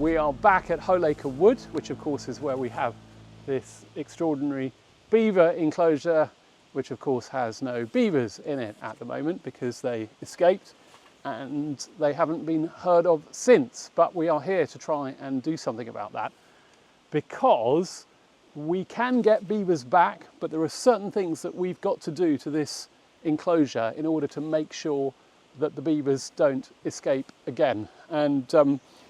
We are back at Holeacre Wood, which of course is where we have this extraordinary beaver enclosure, which of course has no beavers in it at the moment because they escaped and they haven't been heard of since. But we are here to try and do something about that, because we can get beavers back, but there are certain things that we've got to do to this enclosure in order to make sure that the beavers don't escape again. And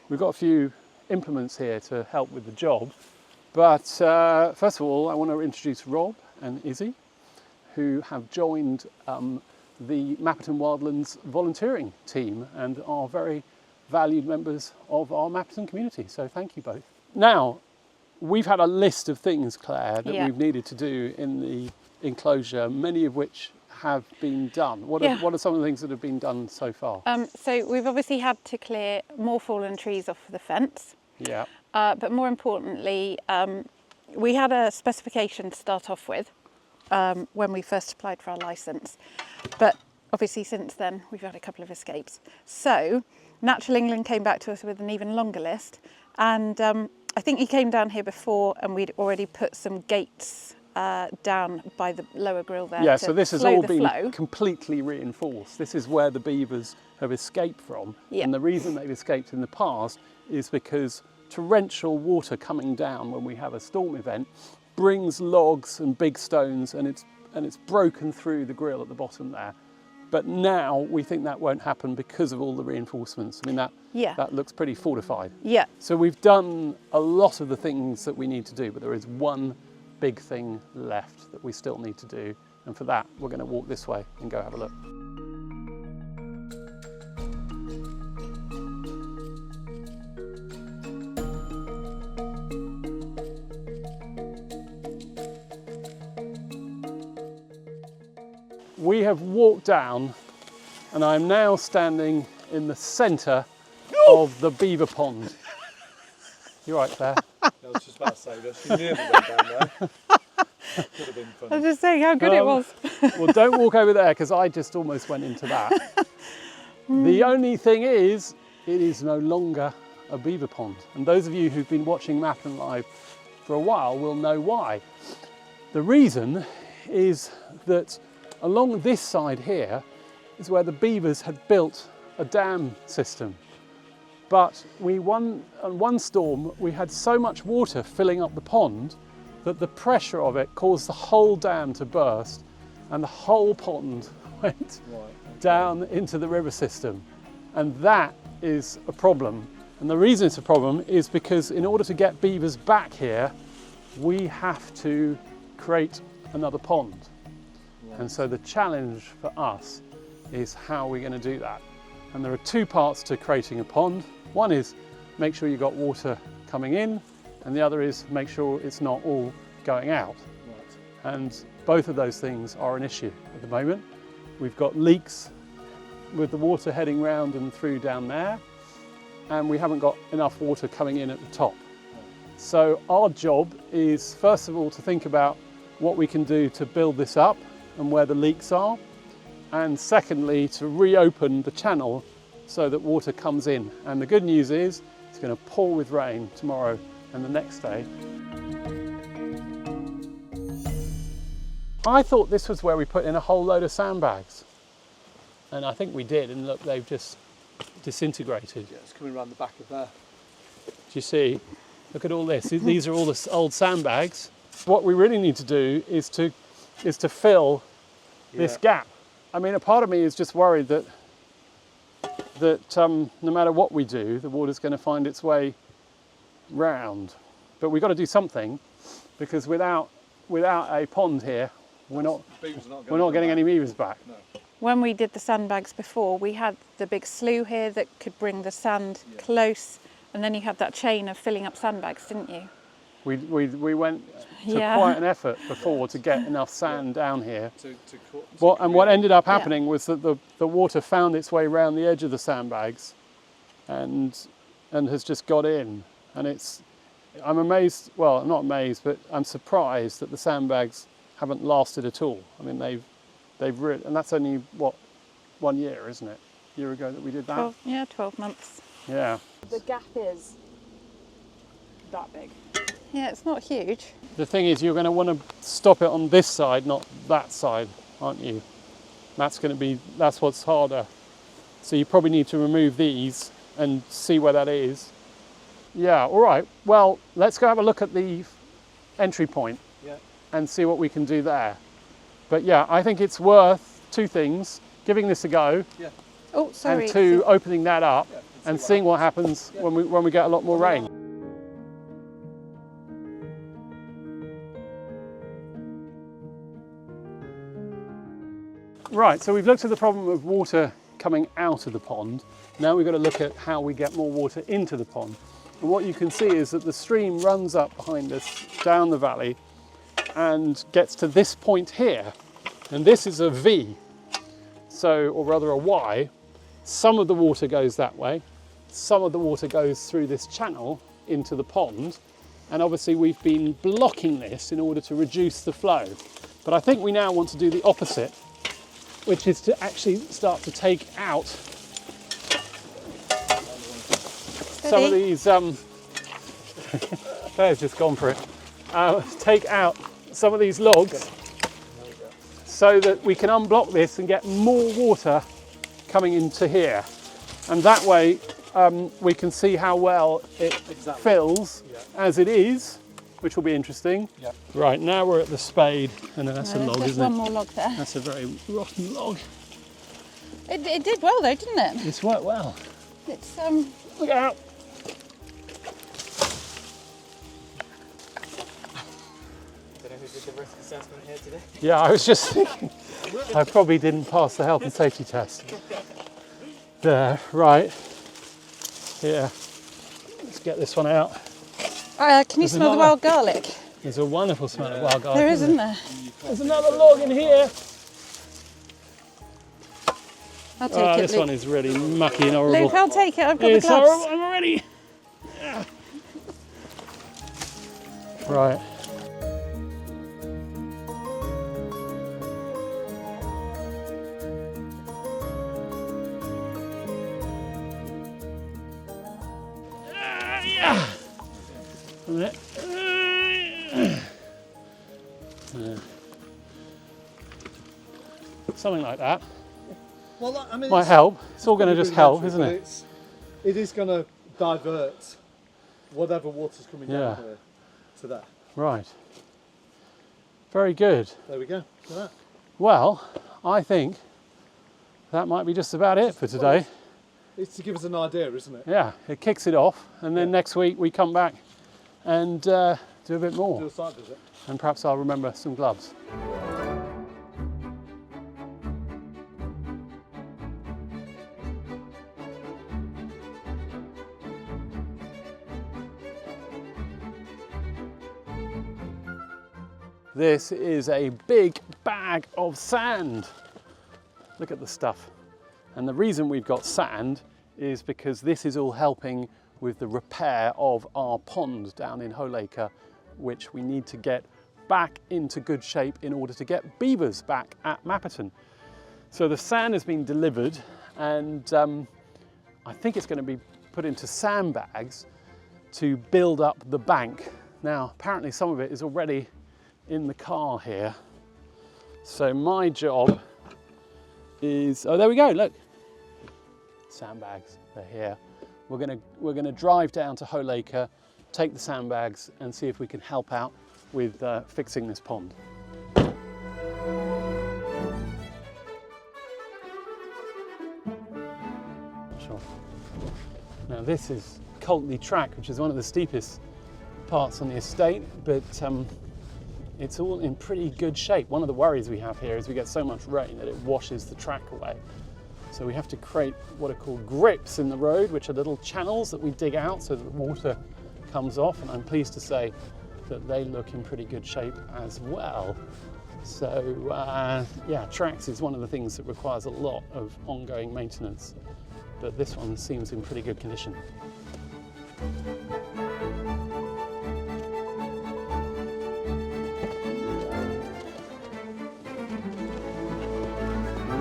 we've got a few implements here to help with the job. But first of all, I want to introduce Rob and Izzy, who have joined the Mapperton Wildlands volunteering team and are very valued members of our Mapperton community. So thank you both. Now, we've had a list of things, Claire, that we've needed to do in the enclosure, many of which have been done. What are some of the things that have been done so far? So we've obviously had to clear more fallen trees off the fence. Yeah. But more importantly, we had a specification to start off with when we first applied for our licence. But obviously since then we've had a couple of escapes. So Natural England came back to us with an even longer list, and I think he came down here before and we'd already put some gates down by the lower grill there. Yeah, so this has all been completely reinforced. This is where the beavers have escaped from. Yeah. And the reason they've escaped in the past is because torrential water coming down when we have a storm event brings logs and big stones, and it's broken through the grill at the bottom there. But now we think that won't happen because of all the reinforcements. I mean, that looks pretty fortified. Yeah. So we've done a lot of the things that we need to do, but there is one big thing left that we still need to do. And for that, we're going to walk this way and go have a look. We have walked down, and I'm now standing in the centre of the beaver pond. You right, Claire? I was just about to say that. She nearly went down there. Could have been funny. I was just saying how good it was. Well, don't walk over there, because I just almost went into that. The only thing is, it is no longer a beaver pond. And those of you who've been watching Mapperton Live for a while will know why. The reason is that along this side here is where the beavers had built a dam system. But on one storm, we had so much water filling up the pond that the pressure of it caused the whole dam to burst, and the whole pond went down into the river system. And that is a problem. And the reason it's a problem is because in order to get beavers back here, we have to create another pond. And so the challenge for us is how we're going to do that. And there are two parts to creating a pond. One is make sure you've got water coming in, and the other is make sure it's not all going out. Right. And both of those things are an issue at the moment. We've got leaks with the water heading round and through down there, and we haven't got enough water coming in at the top. Right. So our job is, first of all, to think about what we can do to build this up and where the leaks are, and secondly to reopen the channel so that water comes in. And the good news is it's going to pour with rain tomorrow and the next day. I thought this was where we put in a whole load of sandbags, and I think we did, and look, they've just disintegrated. Yeah, it's coming around the back of there. Do you see? Look at all this. These are all the old sandbags. What we really need to do is to fill this gap. I mean, a part of me is just worried that no matter what we do, the water's going to find its way round. But we've got to do something, because without a pond here, we're not getting any beavers back. No. When we did the sandbags before, we had the big slough here that could bring the sand close, and then you had that chain of filling up sandbags, didn't you? We went to quite an effort before to get enough sand down here. What ended up happening was that the water found its way around the edge of the sandbags and has just got in. And I'm amazed, well, I'm not amazed, but I'm surprised that the sandbags haven't lasted at all. I mean, they've really, and that's only, what, 1 year, isn't it? A year ago that we did that? 12 months. Yeah. The gap is that big. Yeah, it's not huge. The thing is, you're going to want to stop it on this side, not that side, aren't you? That's what's harder. So you probably need to remove these and see where that is. Yeah, all right. Well, let's go have a look at the entry point and see what we can do there. But yeah, I think it's worth two things: giving this a go, Oh, sorry. and two, opening that up and seeing what happens when we get a lot more rain. Right, so we've looked at the problem of water coming out of the pond. Now we've got to look at how we get more water into the pond. And what you can see is that the stream runs up behind us, down the valley, and gets to this point here. And this is a V, or rather a Y. Some of the water goes that way. Some of the water goes through this channel into the pond. And obviously we've been blocking this in order to reduce the flow. But I think we now want to do the opposite, which is to actually start to take out some of these, Claire's just gone for it, take out some of these logs so that we can unblock this and get more water coming into here. And that way we can see how well it fills as it is, which will be interesting. Right, now we're at the spade, and that's a log, isn't it? There's one more log there. That's a very rotten log. It did well though, didn't it? It's worked well. It's Look out! Don't know who did the risk assessment here today. Yeah, I was just thinking, I probably didn't pass the health and safety test. There, right. Here, let's get this one out. can you smell the wild garlic? There's a wonderful smell of wild garlic. There is, isn't there? There's another log in here. I'll take it, This Luke. one is really mucky and horrible. Luke, I'll take it. I've got It's the gloves. horrible, I'm ready. Yeah. Right. Yeah. Something like that. Well, I mean, Might help. It's all going to just help, isn't it? It is going to divert whatever water's coming down here to there. Right. Very good. There we go. Look at that. Well, I think that might be just about it for today. It's to give us an idea, isn't it? Yeah, it kicks it off, and then next week we come back and do a bit more. Do a site visit. And perhaps I'll remember some gloves. This is a big bag of sand. Look at the stuff. And the reason we've got sand is because this is all helping with the repair of our pond down in Holeacre, which we need to get back into good shape in order to get beavers back at Mapperton. So the sand has been delivered, and I think it's going to be put into sandbags to build up the bank. Now, apparently some of it is already in the car here. So my job is, oh, there we go, look. Sandbags, they're here. We're gonna drive down to Holeacre, take the sandbags and see if we can help out with fixing this pond. Sure. Now this is Coltley Track, which is one of the steepest parts on the estate, but it's all in pretty good shape. One of the worries we have here is we get so much rain that it washes the track away. So we have to create what are called grips in the road, which are little channels that we dig out so that the water comes off, and I'm pleased to say that they look in pretty good shape as well. So yeah, tracks is one of the things that requires a lot of ongoing maintenance, but this one seems in pretty good condition.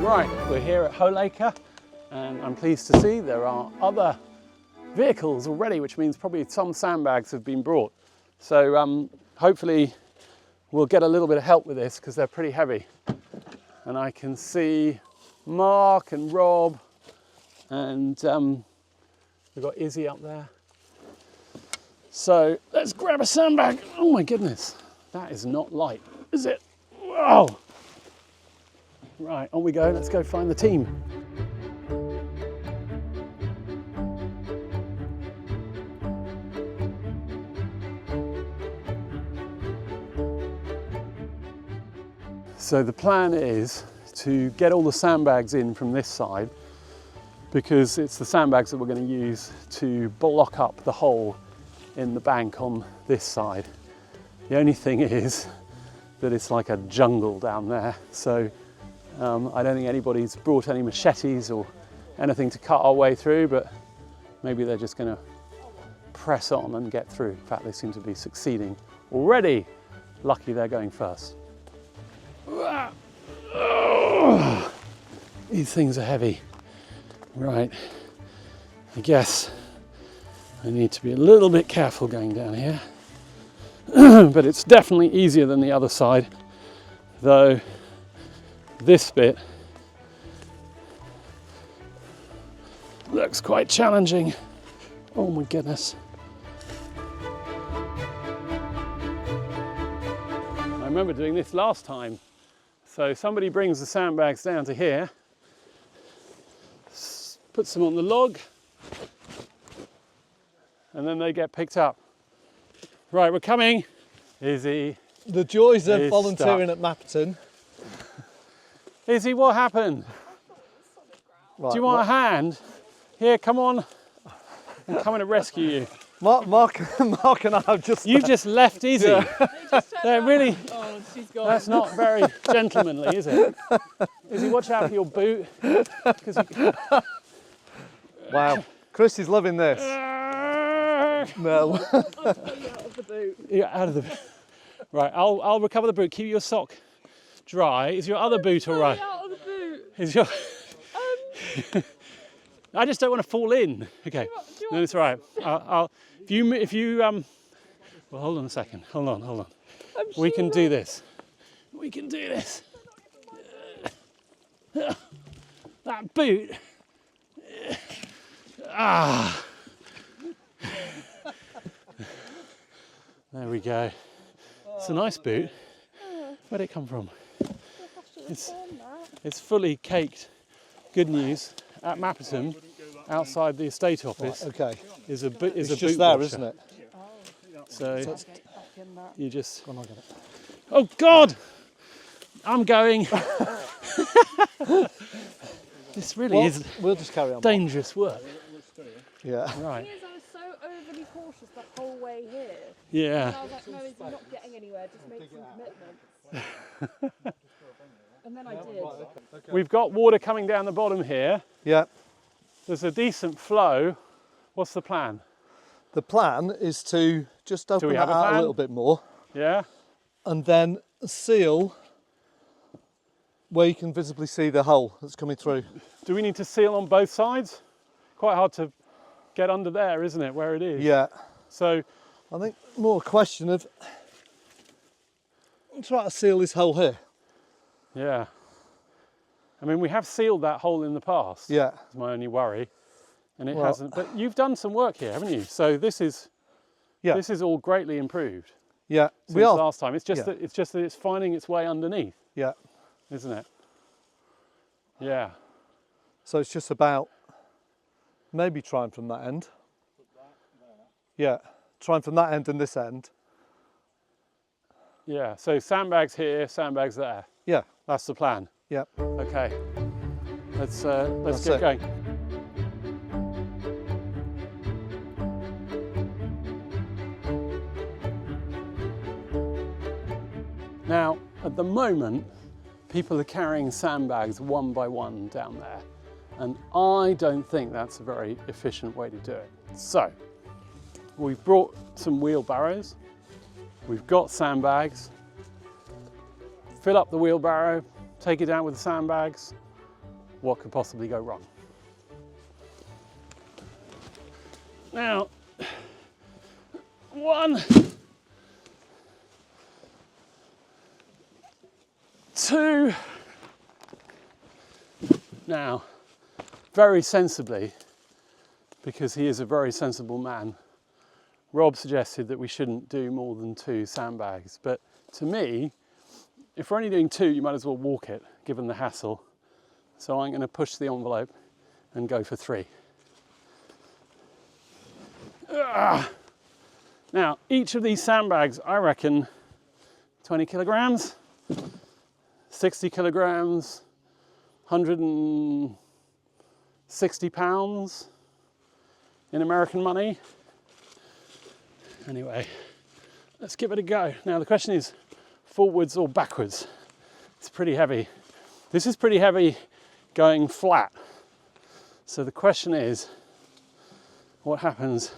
Right, we're here at Holeacre, and I'm pleased to see there are other vehicles already, which means probably some sandbags have been brought. So hopefully we'll get a little bit of help with this because they're pretty heavy. And I can see Mark and Rob, and we've got Izzy up there. So let's grab a sandbag. Oh my goodness, that is not light, is it? Whoa! Right, on we go, let's go find the team. So the plan is to get all the sandbags in from this side, because it's the sandbags that we're going to use to block up the hole in the bank on this side. The only thing is that it's like a jungle down there, so I don't think anybody's brought any machetes or anything to cut our way through, but maybe they're just going to press on and get through. In fact, they seem to be succeeding already. Lucky they're going first. Oh, these things are heavy. Right, I guess I need to be a little bit careful going down here. But it's definitely easier than the other side, though this bit looks quite challenging. Oh my goodness. I remember doing this last time. So somebody brings the sandbags down to here, puts them on the log, and then they get picked up. Right, we're coming. Izzy. The joys of is volunteering stuck. at Mapperton. Izzy, what happened? Right, Do you want a hand? Here, come on. I'm coming to rescue you. Mark and I have just... You just left Izzy. Yeah. They're really, Oh, she's gone. that's not very gentlemanly, is it? Izzy, watch out for your boot. 'Cause you... Wow, Chris is loving this. No. Yeah, out of the boot. Right, I'll recover the boot. Keep your sock dry. Is your other boot all right? Out of the boot. Is your... I just don't want to fall in. Okay, no, it's all right. I'll if you well, hold on a second. Hold on. We can do this. We can do this. That boot. Ah. There we go. It's a nice boot. Where'd it come from? It's fully caked. Good news. At Mapperton, outside the estate office, Okay, is a boot it's just there, washer. isn't it? So you just... Come on, get it. Oh God! I'm going. This really Well, is we'll just carry on. dangerous work. Yeah. Right. The thing is, I was so overly cautious the whole way here. Yeah. And I was like, no, you're not getting anywhere, just make some commitments. And then I did. We've got water coming down the bottom here. Yeah. There's a decent flow. What's the plan? The plan is to just open we that have a out plan? a little bit more Yeah? and then seal where you can visibly see the hole that's coming through. Do we need to seal on both sides? Quite hard to get under there, isn't it, where it is? Yeah. So, I think more a question of try to seal this hole here. yeah. I mean, we have sealed that hole in the past. Yeah. That's my only worry. And it Well- hasn't. But you've done some work here, haven't you? So this is all greatly improved Yeah. since We are. last time. It's just yeah. that it's finding its way underneath, Yeah. isn't it? Yeah. So it's just about maybe trying from that end. Yeah. Trying from that end and this end. Yeah. So sandbags here, sandbags there. Yeah. That's the plan. Yeah. Okay. Let's That's get it. going. Now, at the moment, people are carrying sandbags one by one down there, and I don't think that's a very efficient way to do it. So, we've brought some wheelbarrows, we've got sandbags, fill up the wheelbarrow, take it down with the sandbags. What could possibly go wrong? Now, 1, 2. Now, very sensibly, because he is a very sensible man, Rob suggested that we shouldn't do more than 2 sandbags. But to me, if we're only doing 2, you might as well walk it, given the hassle. So I'm going to push the envelope and go for 3. Now, each of these sandbags, I reckon 20 kilograms, 60 kilograms, 160 pounds in American money. Anyway, let's give it a go. Now the question is, forwards or backwards? It's pretty heavy. This is pretty heavy going flat. So the question is, what happens?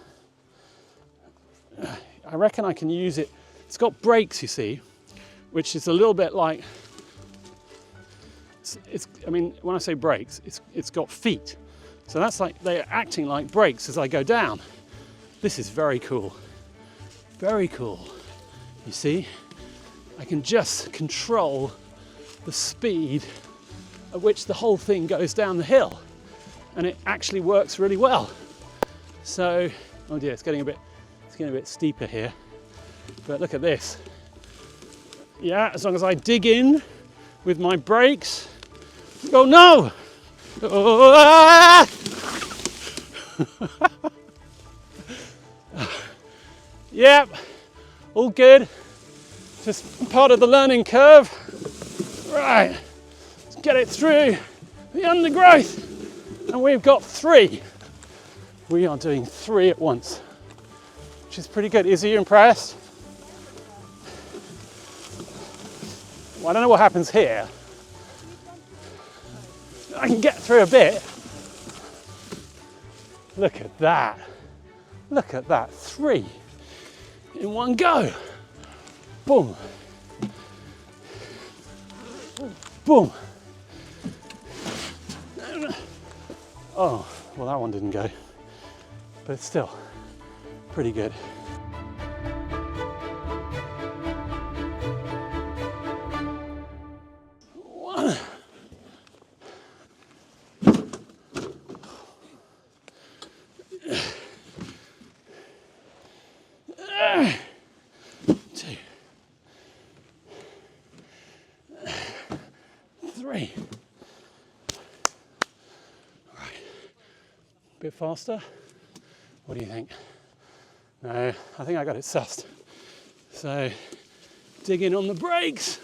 I reckon I can use it. It's got brakes, you see, which is a little bit like, I mean, when I say brakes, it's got feet. So that's like, they're acting like brakes as I go down. This is very cool. Very cool. You see, I can just control the speed at which the whole thing goes down the hill. And it actually works really well. So, oh dear, it's getting a bit steeper here. But look at this. Yeah, as long as I dig in with my brakes. Oh no! Oh, ah! Yep, all good. Just part of the learning curve. Right, let's get it through the undergrowth. And we've got 3. We are doing 3 at once, which is pretty good. Is he impressed? Well, I don't know what happens here. I can get through a bit. Look at that. Look at that. 3 in one go. Boom. Boom. Oh, well, that one didn't go, but it's still pretty good. One. 2. 3. Right. Bit faster. What do you think? No, I think I got it sussed. So, dig in on the brakes.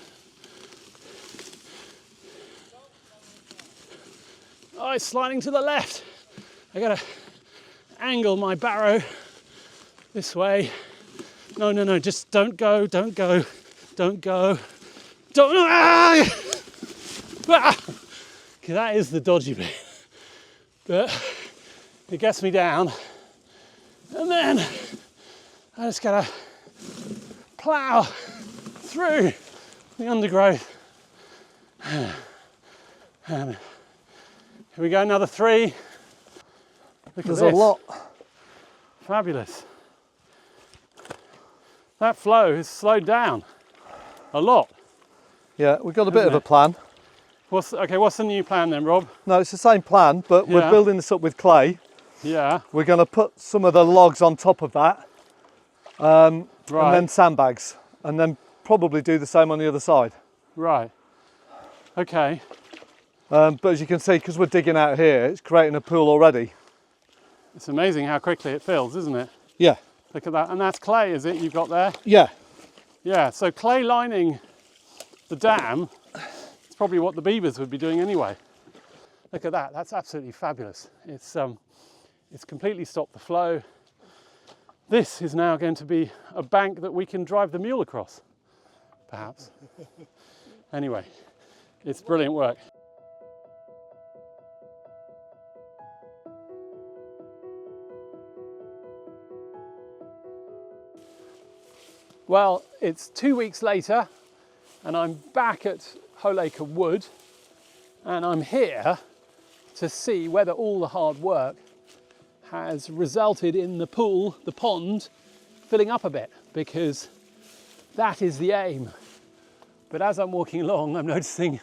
Oh, it's sliding to the left. I gotta angle my barrow this way. No, just don't go. Ah! Ah! Okay, that is the dodgy bit. But it gets me down. And then I just gotta plough through the undergrowth. And here we go, another 3. Look There's at this. a lot. Fabulous. That flow has slowed down a lot. Yeah, we've got a bit of a plan. What's the new plan then, Rob? No, it's the same plan, but we're building this up with clay. Yeah. We're going to put some of the logs on top of that, and then sandbags, and then probably do the same on the other side. Right. Okay. But as you can see, because we're digging out here, it's creating a pool already. It's amazing how quickly it fills, isn't it? Yeah. Look at that. And that's clay, is it, you've got there? Yeah. Yeah, so clay lining the dam is probably what the beavers would be doing anyway. Look at that. That's absolutely fabulous. It's completely stopped the flow. This is now going to be a bank that we can drive the mule across, perhaps. Anyway, it's brilliant work. Well, it's 2 weeks later and I'm back at Holeacre Wood and I'm here to see whether all the hard work has resulted in the pool, the pond, filling up a bit, because that is the aim. But as I'm walking along, I'm noticing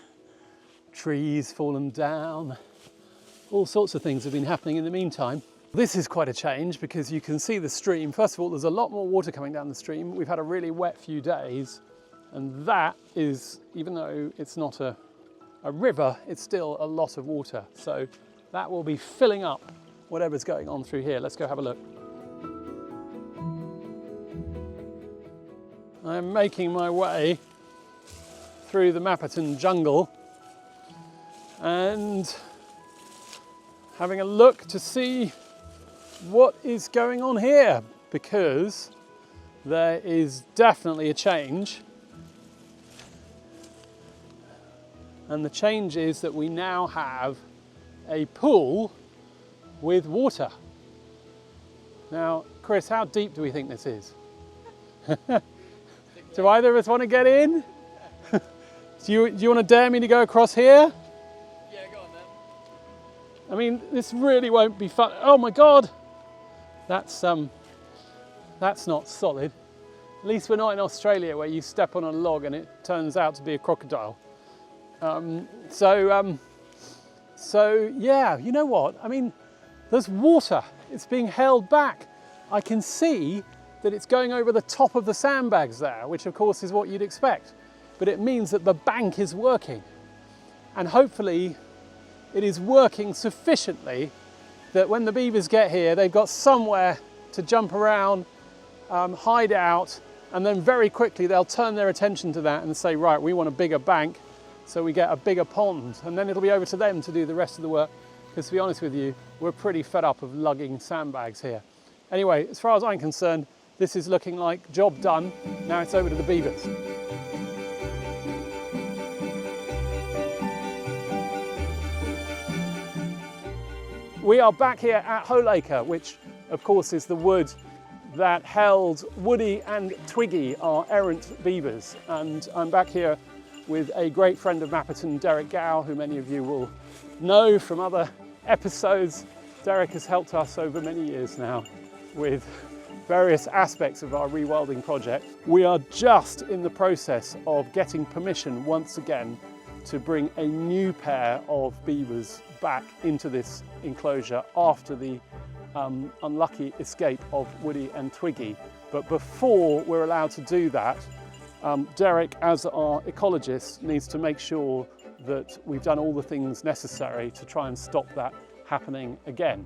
trees fallen down, all sorts of things have been happening in the meantime. This is quite a change because you can see the stream. First of all, there's a lot more water coming down the stream. We've had a really wet few days, and that is, even though it's not a river, it's still a lot of water. So that will be filling up whatever's going on through here. Let's go have a look. I'm making my way through the Mapperton jungle and having a look to see what is going on here, because there is definitely a change. And the change is that we now have a pool with water. Now, Chris, how deep do we think this is? Do either of us want to get in? Do you want to dare me to go across here? Yeah, go on then. I mean, this really won't be fun. Oh my God! That's not solid. At least we're not in Australia where you step on a log and it turns out to be a crocodile. So yeah, you know what? I mean, there's water. It's being held back. I can see that it's going over the top of the sandbags there, which of course is what you'd expect. But it means that the bank is working. And hopefully it is working sufficiently that when the beavers get here, they've got somewhere to jump around, hide out, and then very quickly they'll turn their attention to that and say, right, we want a bigger bank, so we get a bigger pond, and then it'll be over to them to do the rest of the work. Because to be honest with you, we're pretty fed up of lugging sandbags here. Anyway, as far as I'm concerned, this is looking like job done. Now it's over to the beavers. We are back here at Holeacre, which of course is the wood that held Woody and Twiggy, our errant beavers. And I'm back here with a great friend of Mapperton, Derek Gow, who many of you will know from other episodes. Derek has helped us over many years now with various aspects of our rewilding project. We are just in the process of getting permission once again to bring a new pair of beavers back into this enclosure after the unlucky escape of Woody and Twiggy. But before we're allowed to do that, Derek, as our ecologist, needs to make sure that we've done all the things necessary to try and stop that happening again.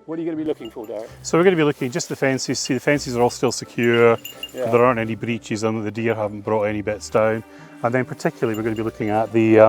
What are you going to be looking for, Derek? So we're going to be looking at just the fences. See, the fences are all still secure. Yeah. There aren't any breaches and the deer haven't brought any bits down. And then particularly we're going to be looking at the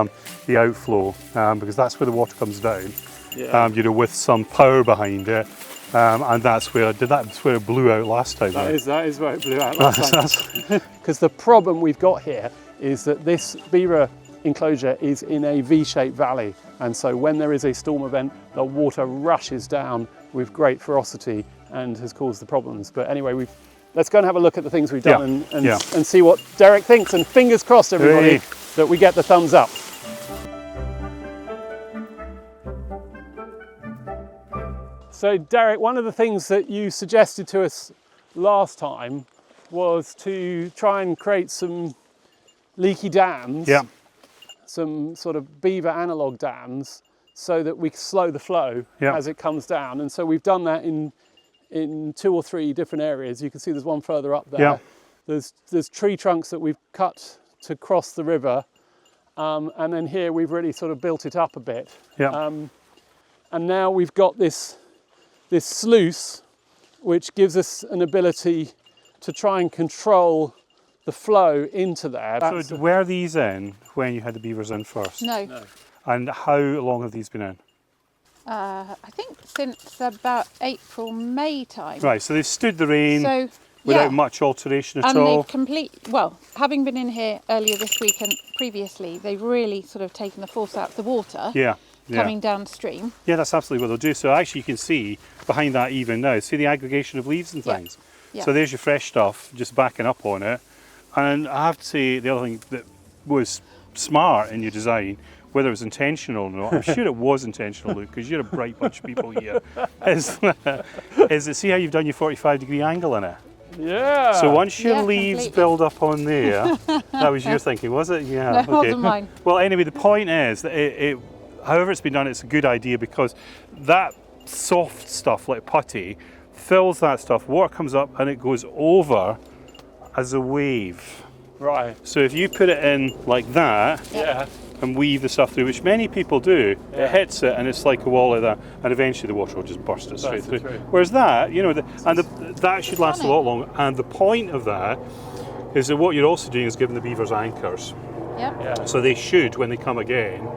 outflow, because that's where the water comes down, Yeah. you know, with some power behind it. And that's where it blew out last time. That is where it blew out last time. Because the problem we've got here is that this beaver enclosure is in a V-shaped valley, and so when there is a storm event, the water rushes down with great ferocity and has caused the problems. But anyway, let's go and have a look at the things we've done and see what Derek thinks, and fingers crossed, everybody, that we get the thumbs up. So Derek, one of the things that you suggested to us last time was to try and create some leaky dams, some sort of beaver analogue dams, so that we slow the flow as it comes down. And so we've done that in 2 or 3 different areas. You can see there's one further up there. There's tree trunks that we've cut to cross the river, and then here we've really sort of built it up a bit. And now we've got this sluice, which gives us an ability to try and control the flow into there. So were these in when you had the beavers in first? No. And how long have these been in? I think since about April, May time. Right, so they've stood the rain So, without much alteration at and all. they've having been in here earlier this week and previously, they've really sort of taken the force out of the water coming downstream. Yeah, that's absolutely what they'll do. So actually you can see behind that even now, see the aggregation of leaves and things? Yeah. So there's your fresh stuff, just backing up on it. And I have to say, the other thing that was smart in your design whether it was intentional or not. I'm sure it was intentional, Luke, because you're a bright bunch of people here. Is it, see how you've done your 45-degree angle in it? Yeah. So once your Yeah, leaves completely. build up on there, that was your thinking, was it? Yeah. No, it wasn't mine. Well, anyway, the point is that however it's been done, it's a good idea because that soft stuff like putty fills that stuff, water comes up and it goes over as a wave. Right. So if you put it in like that Yeah. and weave the stuff through, which many people do, Yeah. it hits it and it's like a wall like that, and eventually the water will just burst it straight Burst it through. through. Whereas that, you know, that should last a lot longer. And the point of that is that what you're also doing is giving the beavers anchors. Yep. Yeah. So they should, when they come again,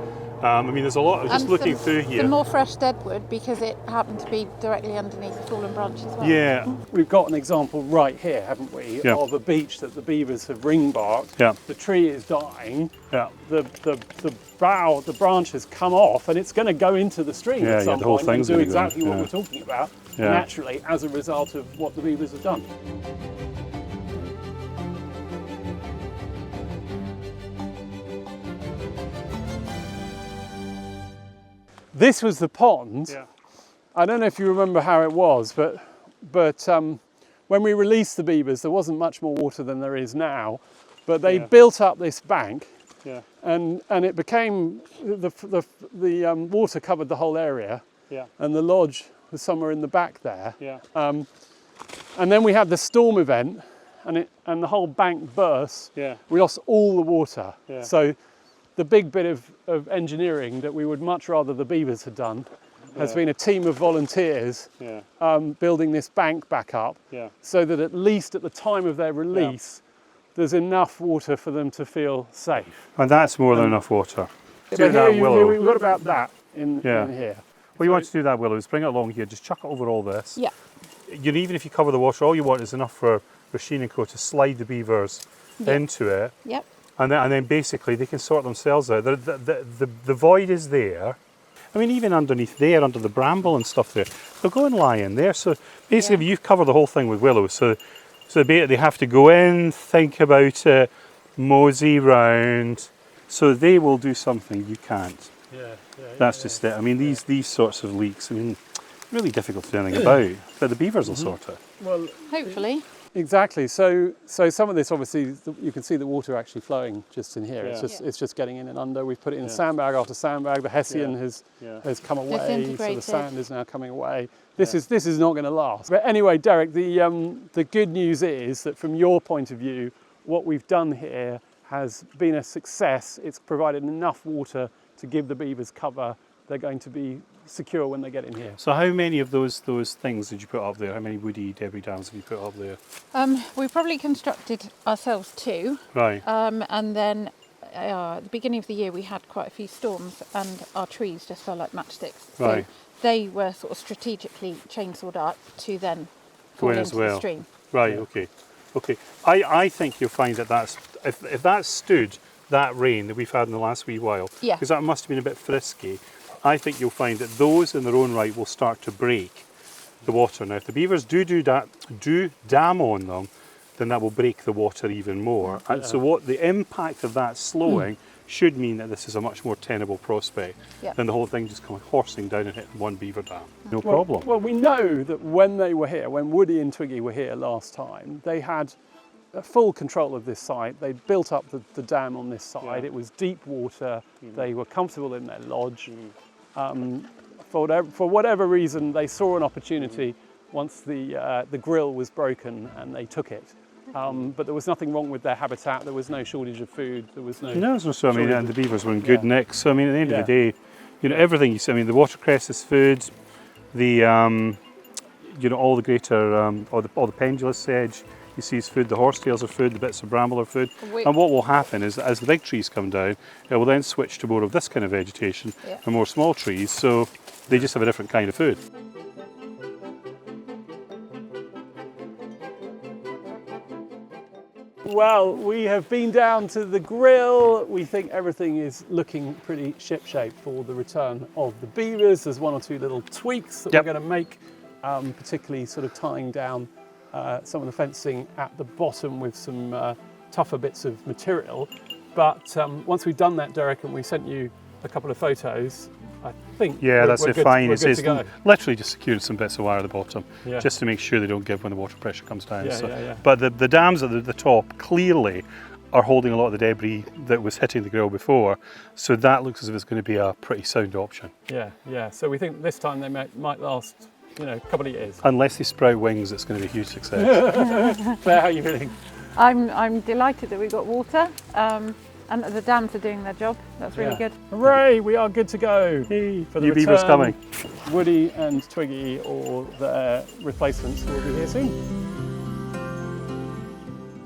I mean, there's a lot of just And looking some, through here. some more fresh deadwood because it happened to be directly underneath the fallen branch as well. Yeah, We've got an example right here, haven't we, Yeah. of a beech that the beavers have ring barked. Yeah. The tree is dying. yeah. The branch has come off, and it's going to go into the stream Yeah, at yeah, some the whole point and thing's do gonna go, exactly what yeah. we're talking about Yeah. naturally as a result of what the beavers have done. This was the pond. Yeah. I don't know if you remember how it was, but when we released the beavers, there wasn't much more water than there is now. But they Yeah. built up this bank, Yeah, and it became the water covered the whole area, yeah, and the lodge was somewhere in the back there. yeah. And then we had the storm event, and the whole bank burst. Yeah. We lost all the water. Yeah. So the big bit of engineering that we would much rather the beavers had done has Yeah. been a team of volunteers Yeah, building this bank back up, yeah. so that at least at the time of their release, there's enough water for them to feel safe. And that's more than enough water. But Do here, that, Willow. we've got about that in Yeah. here. What you want to do that, Willow, is bring it along here, just chuck it over all this. Yeah. You know, even if you cover the water, all you want is enough for Sheen and Co to slide the beavers into it, Yep. and then basically they can sort themselves out. The void is there. I mean, even underneath there, under the bramble and stuff there, they'll go and lie in there. So basically, you've covered the whole thing with willow. So they have to go in, think about it, mosey round. So they will do something you can't. That's just it. I mean, these sorts of leaks, I mean, really difficult to do anything about. But the beavers will sort it. Well, Hopefully. exactly. So some of this, obviously, you can see the water actually flowing just in here. Yeah. It's just getting in and under. We've put it in sandbag after sandbag. The Hessian Yeah. has come away, so the Disintegrated. sand is now coming away. This is not going to last. But anyway, Derek, the good news is that from your point of view, what we've done here has been a success. It's provided enough water to give the beavers cover. They're going to be secure when they get in here. So how many of those things did you put up there? How many woody debris dams have you put up there? We probably constructed ourselves 2. Right. And then at the beginning of the year we had quite a few storms and our trees just fell like matchsticks. So Right. they were sort of strategically chainsawed up to then Go fall in into as well. the stream. Right, okay. I think you'll find that if that stood that rain that we've had in the last wee while, Yeah. because that must have been a bit frisky, I think you'll find that those in their own right will start to break the water. Now, if the beavers do dam on them, then that will break the water even more. And so what the impact of that slowing should mean that this is a much more tenable prospect than the whole thing just coming horsing down and hitting one beaver dam. No problem. Well, we know that when they were here, when Woody and Twiggy were here last time, they had full control of this site. They built up the dam on this side. Yeah. It was deep water. They were comfortable in their lodge. For whatever reason, they saw an opportunity once the grill was broken, and they took it. But there was nothing wrong with their habitat. There was no shortage of food. There was no. No, so I mean, and the beavers were in good Yeah. nick. So I mean, at the end of the day, you know, everything you see. I mean, the watercress is food. The you know, all the greater all the pendulous sedge you see is food. The horsetails are food. The bits of bramble are food. And what will happen is, as the big trees come down, it will then switch to more of this kind of vegetation and more small trees. So they just have a different kind of food. Well, we have been down to the grill. We think everything is looking pretty shipshape for the return of the beavers. There's one or two little tweaks that we're going to make, particularly sort of tying down some of the fencing at the bottom with some tougher bits of material. But once we've done that, Derek, and we sent you a couple of photos, I think Yeah, that's we're it. good, Fine. we're It's good to go. literally just secured some bits of wire at the bottom, Yeah. just to make sure they don't give when the water pressure comes down. Yeah, yeah, yeah. But the dams at the top clearly are holding a lot of the debris that was hitting the grill before, so that looks as if it's going to be a pretty sound option. Yeah, yeah. So we think this time they might last, you know, a couple of years. Unless they sprout wings, it's going to be a huge success. Claire, how are you feeling? I'm delighted that we've got water and that the dams are doing their job. That's really good. Hooray, we are good to go. For the New beavers return. coming. Woody and Twiggy or their replacements will be here soon.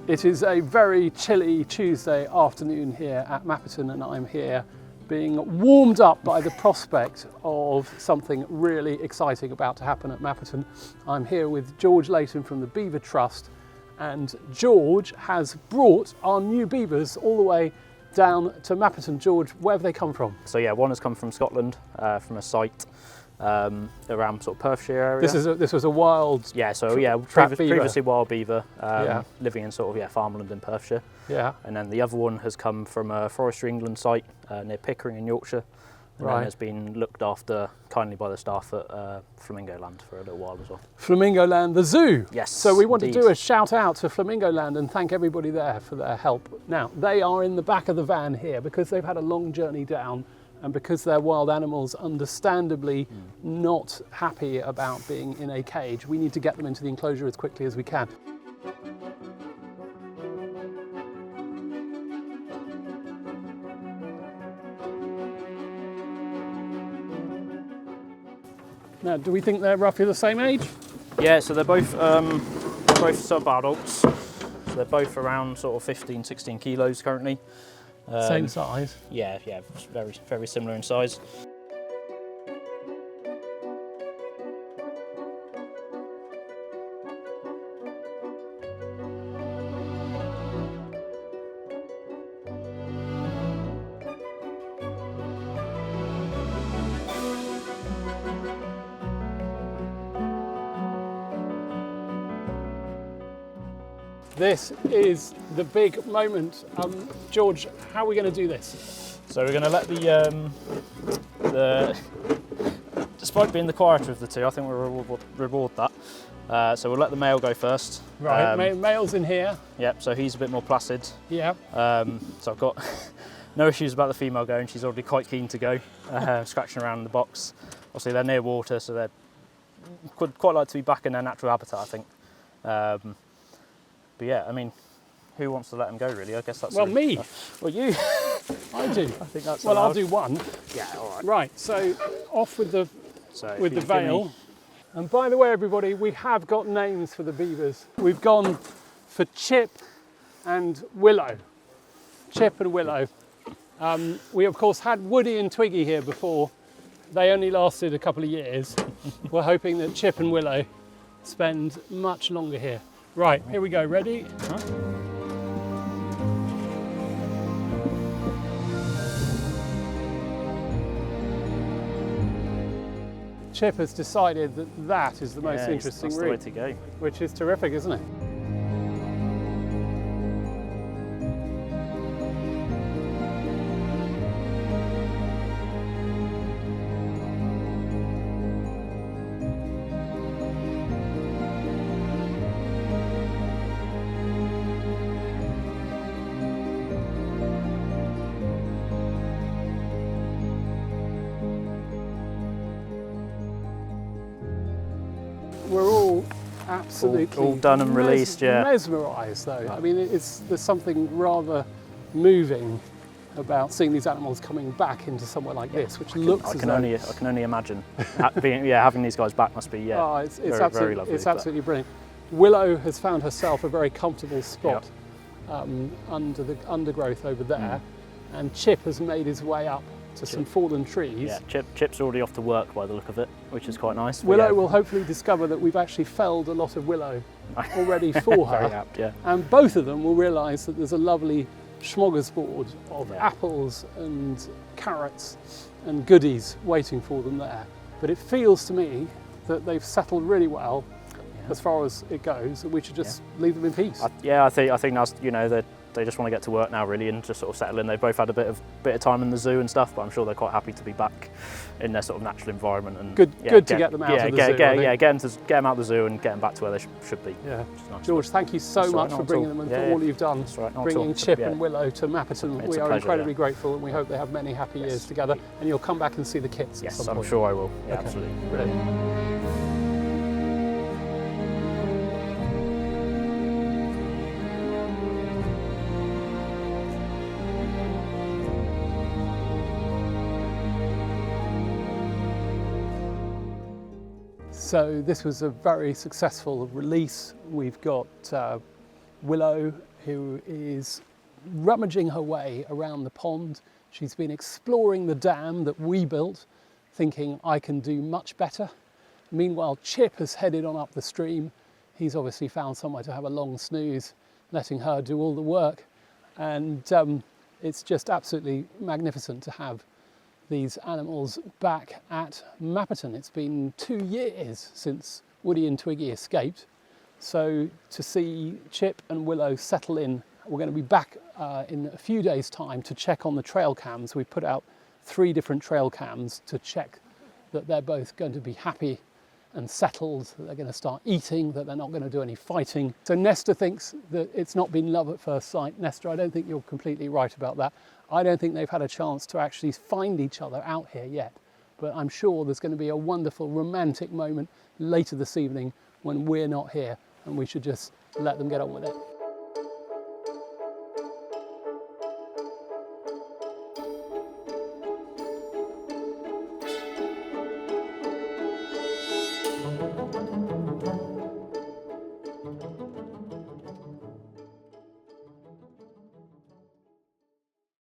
It is a very chilly Tuesday afternoon here at Mapperton, and I'm here being warmed up by the prospect of something really exciting about to happen at Mapperton. I'm here with George Layton from the Beaver Trust, and George has brought our new beavers all the way down to Mapperton. George, where have they come from? So yeah, one has come from Scotland, from a site around sort of Perthshire area. This was a wild. Yeah, so yeah, trap beaver. previously wild beaver, Yeah. living in sort of farmland in Perthshire. Yeah. And then the other one has come from a Forestry England site near Pickering in Yorkshire, and Right. then has been looked after kindly by the staff at Flamingo Land for a little while as well. Flamingo Land, the zoo. Yes, So we want indeed. to do a shout out to Flamingo Land and thank everybody there for their help. Now, they are in the back of the van here because they've had a long journey down, and because they're wild animals, understandably not happy about being in a cage. We need to get them into the enclosure as quickly as we can. Now, do we think they're roughly the same age? Yeah, so they're both sub-adults. So they're both around sort of 15, 16 kilos currently. Same size. Yeah, very, very similar in size. This is the big moment. George, how are we going to do this? So we're going to let despite being the quieter of the two, I think we'll reward that. So we'll let the male go first. Right, male's in here. Yep, so he's a bit more placid. Yeah. So I've got no issues about the female going. She's already quite keen to go, scratching around in the box. Obviously they're near water, so they could quite like to be back in their natural habitat, I think. But yeah, I mean, who wants to let them go really? I guess that's... Well, me. Well, you. I do. I think that's Well, I'll allowed. do one. Yeah, all right. Right, so off with the So if with you the give me- veil. And by the way, everybody, we have got names for the beavers. We've gone for Chip and Willow. Chip and Willow. We of course had Woody and Twiggy here before. They only lasted a couple of years. We're hoping that Chip and Willow spend much longer here. Right, here we go. Ready? Chip has decided that that is the most Yeah, interesting that's the way route, to go. which is terrific, isn't it? We're all absolutely all done and released, yeah. mesmerised though. I mean, there's something rather moving about seeing these animals coming back into somewhere like this, which looks I as can though only imagine having these guys back must be oh, it's very, absolutely, very lovely. it's but- absolutely brilliant. Willow has found herself a very comfortable spot under the undergrowth over there, and Chip has made his way up to some fallen trees. Yeah, Chip's already off to work by the look of it, which is quite nice. but Willow yeah, will hopefully discover that we've actually felled a lot of willow already for very her, apt, yeah. and both of them will realise that there's a lovely smorgasbord of Yeah. apples and carrots and goodies waiting for them there. But it feels to me that they've settled really well as far as it goes, and we should just leave them in peace. I think that's, they just want to get to work now really and just sort of settle in. They've both had a bit of time in the zoo and stuff, but I'm sure they're quite happy to be back in their sort of natural environment. And good to get them out of the zoo. Get them out of the zoo and get them back to where they should be. Yeah. Nice. George, thank you so much for bringing them and for all you've done, bringing Chip and Willow to Mapperton. We are incredibly grateful, and we hope they have many happy years together. And you'll come back and see the kits at some point. Yes, I'm sure I will. Yeah, absolutely. Brilliant. So this was a very successful release. We've got Willow, who is rummaging her way around the pond. She's been exploring the dam that we built, thinking I can do much better. Meanwhile, Chip has headed on up the stream. He's obviously found somewhere to have a long snooze, letting her do all the work. And it's just absolutely magnificent to have these animals back at Mapperton. It's been 2 years since Woody and Twiggy escaped. So to see Chip and Willow settle in, we're going to be back in a few days' time to check on the trail cams. We've put out 3 different trail cams to check that they're both going to be happy and settled, that they're going to start eating, that they're not going to do any fighting. So Nesta thinks that it's not been love at first sight. Nesta, I don't think you're completely right about that. I don't think they've had a chance to actually find each other out here yet, but I'm sure there's going to be a wonderful romantic moment later this evening when we're not here, and we should just let them get on with it.